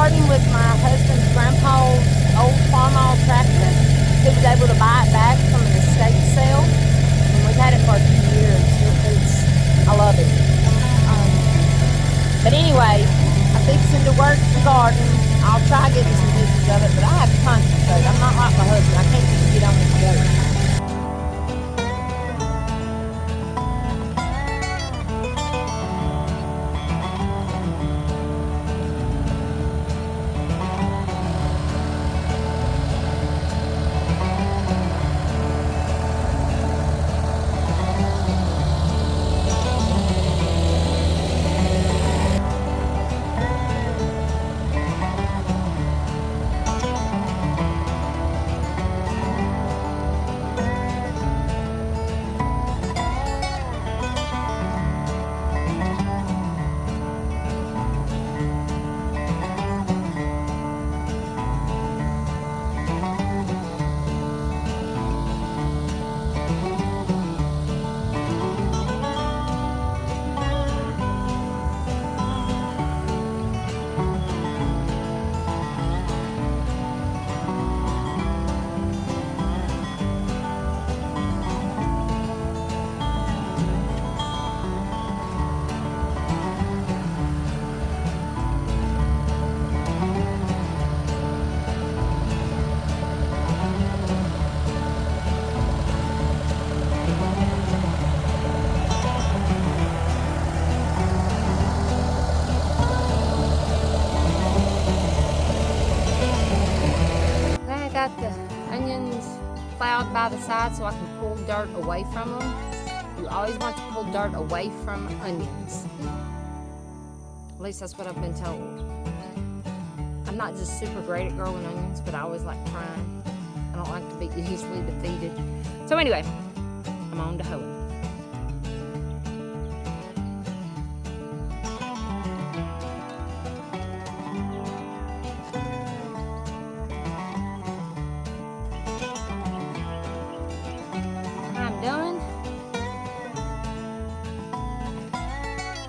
starting with my husband's grandpa's old farm-all tractor. He was able to buy it back from an estate sale, and we've had it for a few years. I love it. But anyway, I'm fixing to work the garden. I'll try getting some pictures of it, but I have to concentrate. I'm not like my husband. I can't just get on the go. Got the onions plowed by the side so I can pull dirt away from them. You always want to pull dirt away from onions. At least that's what I've been told. I'm not just super great at growing onions, but I always like trying. I don't like to be easily defeated. So anyway, I'm on to hoeing.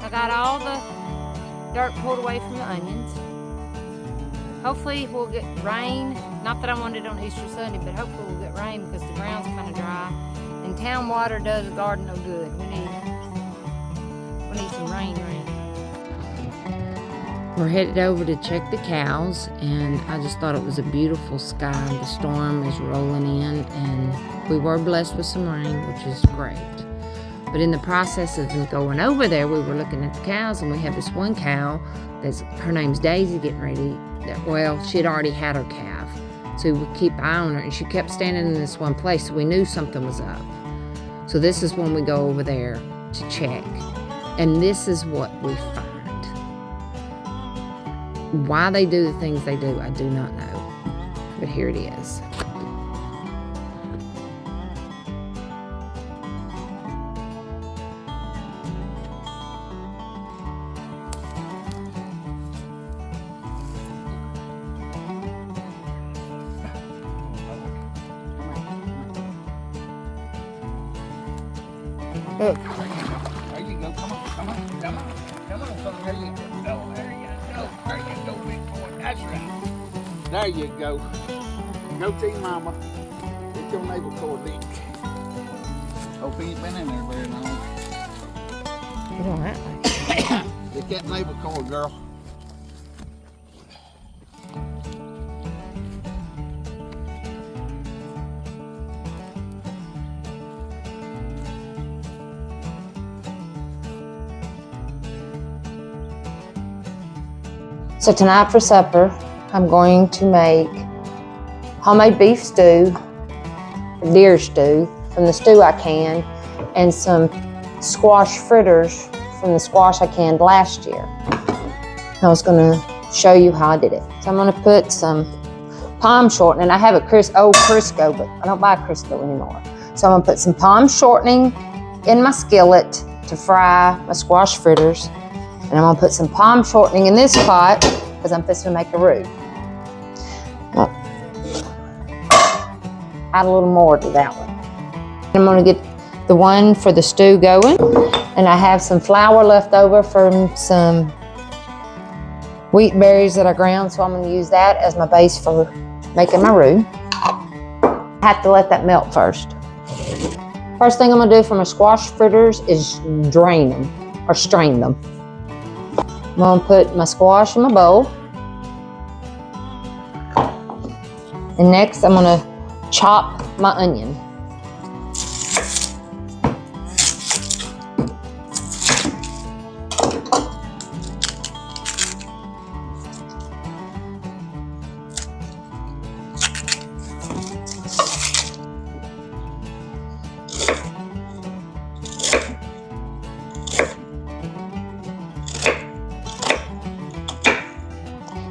I got all the dirt pulled away from the onions. Hopefully we'll get rain. Not that I wanted it on Easter Sunday, but hopefully we'll get rain because the ground's kind of dry. And town water does the garden no good. We need some rain. We're headed over to check the cows, and I just thought it was a beautiful sky. The storm is rolling in, and we were blessed with some rain, which is great. But in the process of going over there, we were looking at the cows, and we have this one cow her name's Daisy, getting ready. Well, she'd already had her calf, so we would keep eye on her, and she kept standing in this one place, so we knew something was up. So this is when we go over there to check, and this is what we find. Why they do the things they do, I do not know, but here it is. There you go. Come on. There you go. There you go, big boy. That's right. There you go. Go see Mama. Get your neighbor cord lick. Hope he ain't been in there very long. You don't act like Get that neighbor cord, girl. So tonight for supper, I'm going to make homemade beef stew, deer stew from the stew I canned, and some squash fritters from the squash I canned last year. I was gonna show you how I did it. So I'm gonna put some palm shortening. I have a old Crisco, but I don't buy Crisco anymore. So I'm gonna put some palm shortening in my skillet to fry my squash fritters. And I'm gonna put some palm shortening in this pot because I'm fixing to make a roux. Add a little more to that one. I'm gonna get the one for the stew going. And I have some flour left over from some wheat berries that I ground, so I'm going to use that as my base for making my roux. I have to let that melt first. First thing I'm going to do for my squash fritters is drain them or strain them. I'm going to put my squash in my bowl. And next I'm going to chop my onion.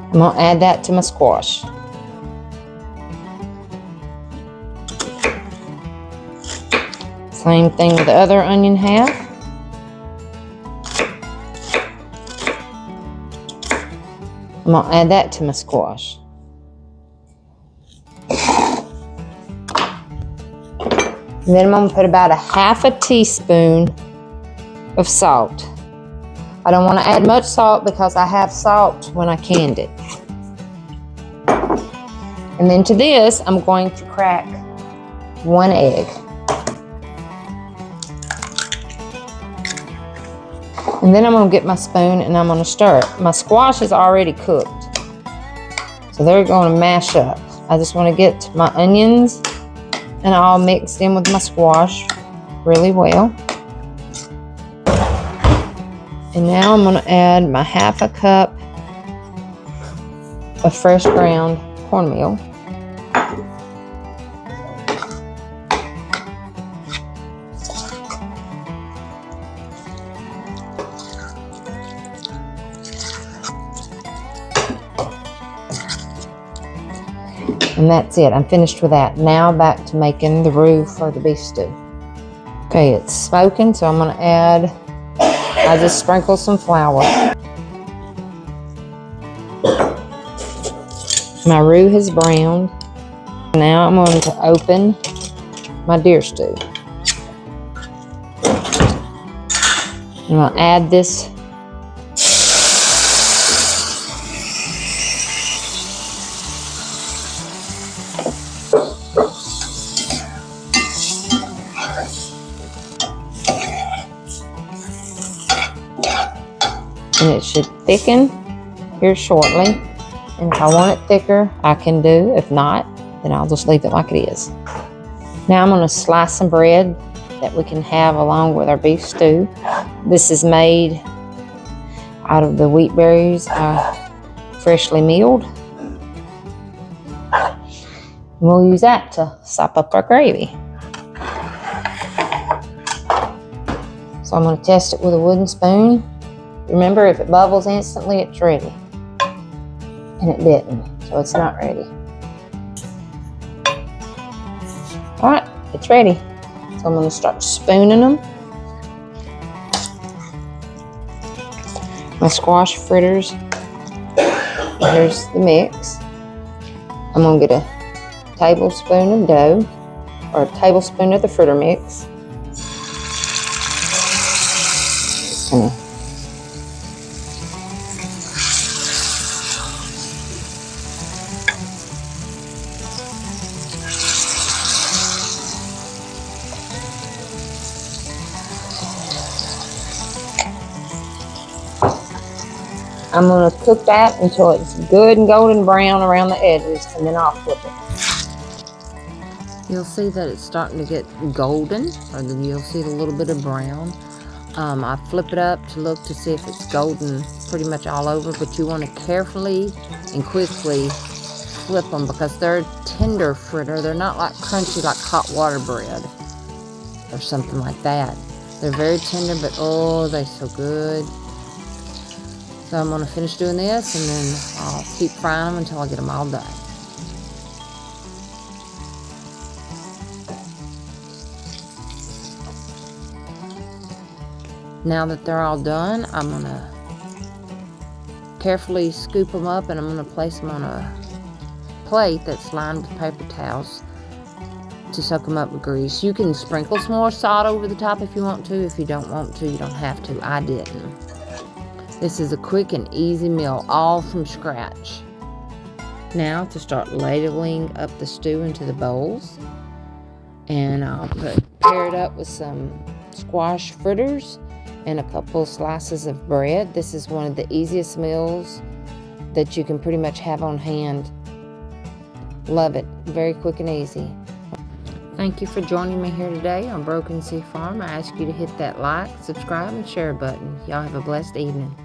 I'm going to add that to my squash. Same thing with the other onion half. I'm going to add that to my squash. And then I'm going to put about a half a teaspoon of salt. I don't want to add much salt because I have salt when I canned it. And then to this, I'm going to crack 1 egg. And then I'm going to get my spoon and I'm going to stir it. My squash is already cooked, so they're going to mash up. I just want to get my onions and all mixed in with my squash really well. And now I'm going to add my half a cup of fresh ground cornmeal. And that's it. I'm finished with that. Now back to making the roux for the beef stew. Okay, it's smoking, so I'm going to add, I just sprinkle some flour. My roux has browned. Now I'm going to open my deer stew. I'm going to add this and it should thicken here shortly. And if I want it thicker, I can do. If not, then I'll just leave it like it is. Now I'm going to slice some bread that we can have along with our beef stew. This is made out of the wheat berries, freshly milled. And we'll use that to sop up our gravy. So I'm going to test it with a wooden spoon. Remember, if it bubbles instantly, it's ready. And it didn't, so it's not ready. All right, it's ready. So I'm going to start spooning them. My squash fritters. Here's the mix. I'm going to get a tablespoon of dough, or a tablespoon of the fritter mix. I'm going to cook that until it's good and golden brown around the edges, and then I'll flip it. You'll see that it's starting to get golden, or then you'll see a little bit of brown. I flip it up to look to see if it's golden pretty much all over, but you want to carefully and quickly flip them because they're tender fritter. They're not like crunchy like hot water bread or something like that. They're very tender, but oh, they're so good. So I'm going to finish doing this, and then I'll keep frying them until I get them all done. Now that they're all done, I'm going to carefully scoop them up, and I'm going to place them on a plate that's lined with paper towels to soak them up with grease. You can sprinkle some more salt over the top if you want to. If you don't want to, you don't have to. I didn't. This is a quick and easy meal, all from scratch. Now to start ladling up the stew into the bowls. And I'll pair it up with some squash fritters and a couple slices of bread. This is one of the easiest meals that you can pretty much have on hand. Love it. Very quick and easy. Thank you for joining me here today on Broken Sea Farm. I ask you to hit that like, subscribe, and share button. Y'all have a blessed evening.